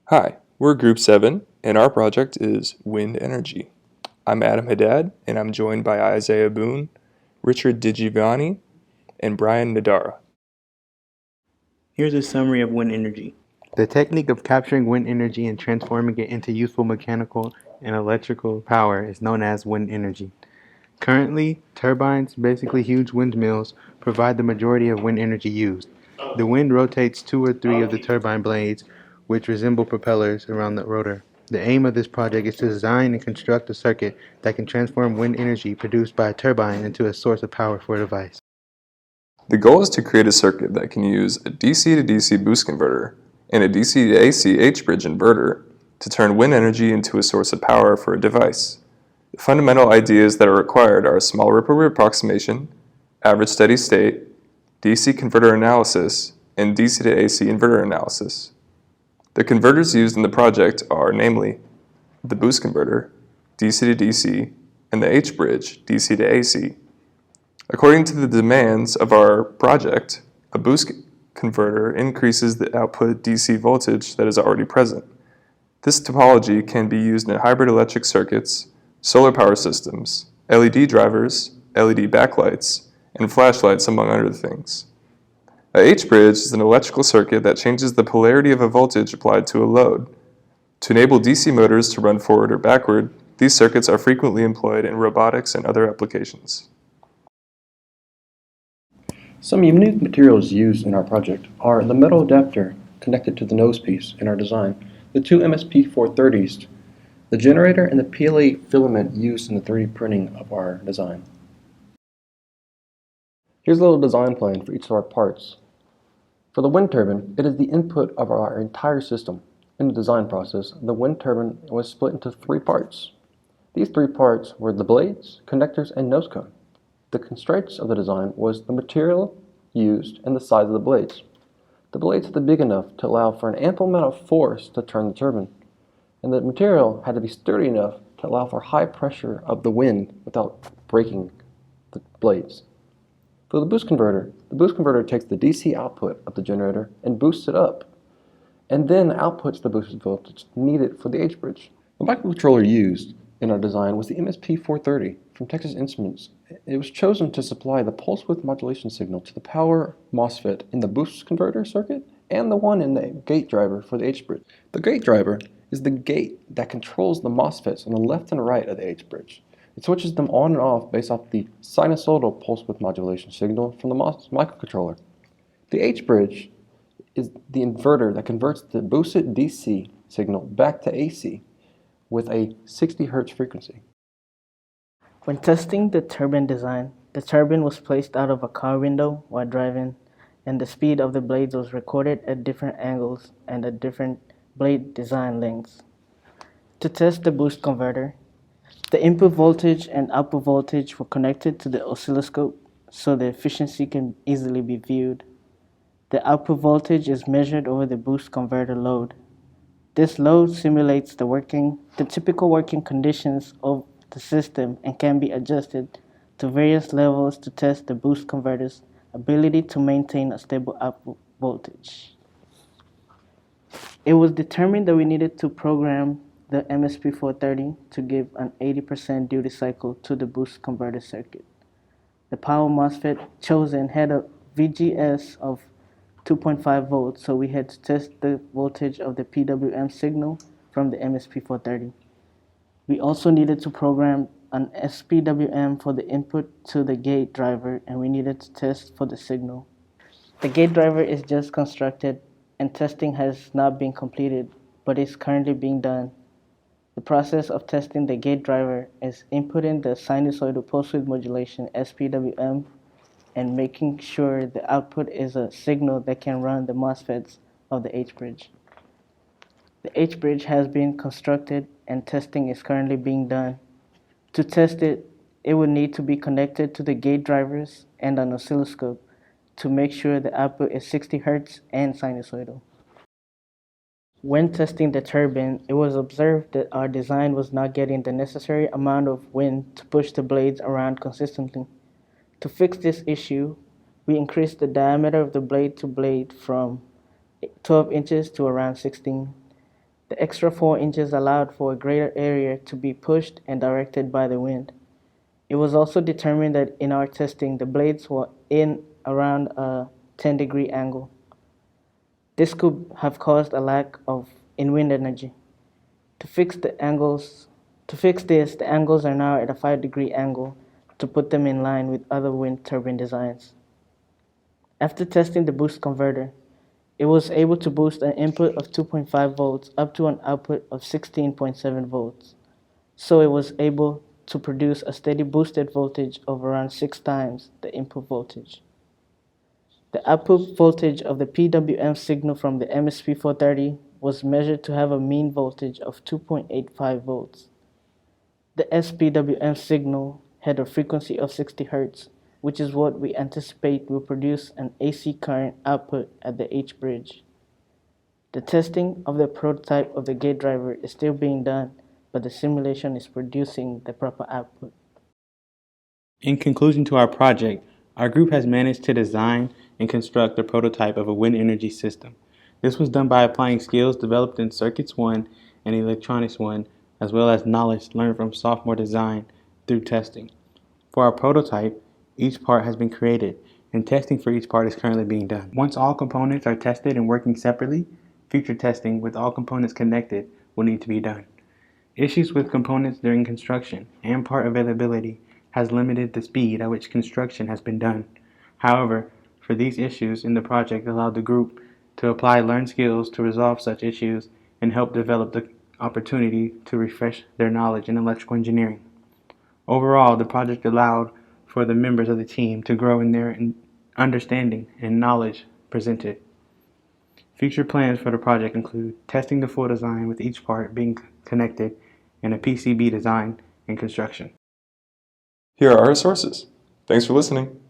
Hi, we're Group 7, and our project is wind energy. I'm Adam Haddad, and I'm joined by Isaiah Boone, Richard DiGiovanni, and Brian Nadara. Here's a summary of wind energy. The technique of capturing wind energy and transforming it into useful mechanical and electrical power is known as wind energy. Currently, turbines, basically huge windmills, provide the majority of wind energy used. The wind rotates two or three of the turbine blades, which resemble propellers, around the rotor. The aim of this project is to design and construct a circuit that can transform wind energy produced by a turbine into a source of power for a device. The goal is to create a circuit that can use a DC to DC boost converter and a DC to AC H-bridge inverter to turn wind energy into a source of power for a device. The fundamental ideas that are required are small ripple approximation, average steady state, DC converter analysis, and DC to AC inverter analysis. The converters used in the project are namely the boost converter, DC to DC, and the H-bridge, DC to AC. According to the demands of our project, a boost converter increases the output DC voltage that is already present. This topology can be used in hybrid electric circuits, solar power systems, LED drivers, LED backlights, and flashlights, among other things. A H-bridge is an electrical circuit that changes the polarity of a voltage applied to a load. To enable DC motors to run forward or backward, these circuits are frequently employed in robotics and other applications. Some unique materials used in our project are the metal adapter connected to the nose piece in our design, the two MSP430s, the generator, and the PLA filament used in the 3D printing of our design. Here's a little design plan for each of our parts. For the wind turbine, it is the input of our entire system. In the design process, the wind turbine was split into 3 parts. These 3 parts were the blades, connectors, and nose cone. The constraints of the design was the material used and the size of the blades. The blades had to be big enough to allow for an ample amount of force to turn the turbine, and the material had to be sturdy enough to allow for high pressure of the wind without breaking the blades. For the boost converter takes the DC output of the generator and boosts it up, and then outputs the boosted voltage needed for the H-bridge. The microcontroller used in our design was the MSP430 from Texas Instruments. It was chosen to supply the pulse width modulation signal to the power MOSFET in the boost converter circuit and the one in the gate driver for the H-bridge. The gate driver is the gate that controls the MOSFETs on the left and right of the H-bridge. It switches them on and off based off the sinusoidal pulse width modulation signal from the microcontroller. The H-bridge is the inverter that converts the boosted DC signal back to AC with a 60 Hz frequency. When testing the turbine design, the turbine was placed out of a car window while driving, and the speed of the blades was recorded at different angles and at different blade design lengths. To test the boost converter, the input voltage and output voltage were connected to the oscilloscope so the efficiency can easily be viewed. The output voltage is measured over the boost converter load. This load simulates the typical working conditions of the system and can be adjusted to various levels to test the boost converter's ability to maintain a stable output voltage. It was determined that we needed to program the MSP430 to give an 80% duty cycle to the boost converter circuit. The power MOSFET chosen had a VGS of 2.5 volts, so we had to test the voltage of the PWM signal from the MSP430. We also needed to program an SPWM for the input to the gate driver, and we needed to test for the signal. The gate driver is just constructed and testing has not been completed, but is currently being done. The process of testing the gate driver is inputting the sinusoidal pulse width modulation SPWM and making sure the output is a signal that can run the MOSFETs of the H-bridge. The H-bridge has been constructed and testing is currently being done. To test it, it would need to be connected to the gate drivers and an oscilloscope to make sure the output is 60 Hz and sinusoidal. When testing the turbine, it was observed that our design was not getting the necessary amount of wind to push the blades around consistently. To fix this issue, we increased the diameter of the blade to blade from 12 inches to around 16. The extra 4 inches allowed for a greater area to be pushed and directed by the wind. It was also determined that in our testing, the blades were in around a 10-degree angle. This could have caused a lack in wind energy. To fix this, the angles are now at a 5-degree angle to put them in line with other wind turbine designs. After testing the boost converter, it was able to boost an input of 2.5 volts up to an output of 16.7 volts. So it was able to produce a steady boosted voltage of around 6 times the input voltage. The output voltage of the PWM signal from the MSP430 was measured to have a mean voltage of 2.85 volts. The SPWM signal had a frequency of 60 Hz, which is what we anticipate will produce an AC current output at the H bridge. The testing of the prototype of the gate driver is still being done, but the simulation is producing the proper output. In conclusion to our project, our group has managed to design and construct a prototype of a wind energy system. This was done by applying skills developed in Circuits 1 and Electronics 1, as well as knowledge learned from sophomore design through testing. For our prototype, each part has been created, and testing for each part is currently being done. Once all components are tested and working separately, future testing with all components connected will need to be done. Issues with components during construction and part availability has limited the speed at which construction has been done. However, for these issues in the project allowed the group to apply learned skills to resolve such issues and help develop the opportunity to refresh their knowledge in electrical engineering. Overall, the project allowed for the members of the team to grow in their understanding and knowledge presented. Future plans for the project include testing the full design with each part being connected and a PCB design and construction. Here are our sources. Thanks for listening.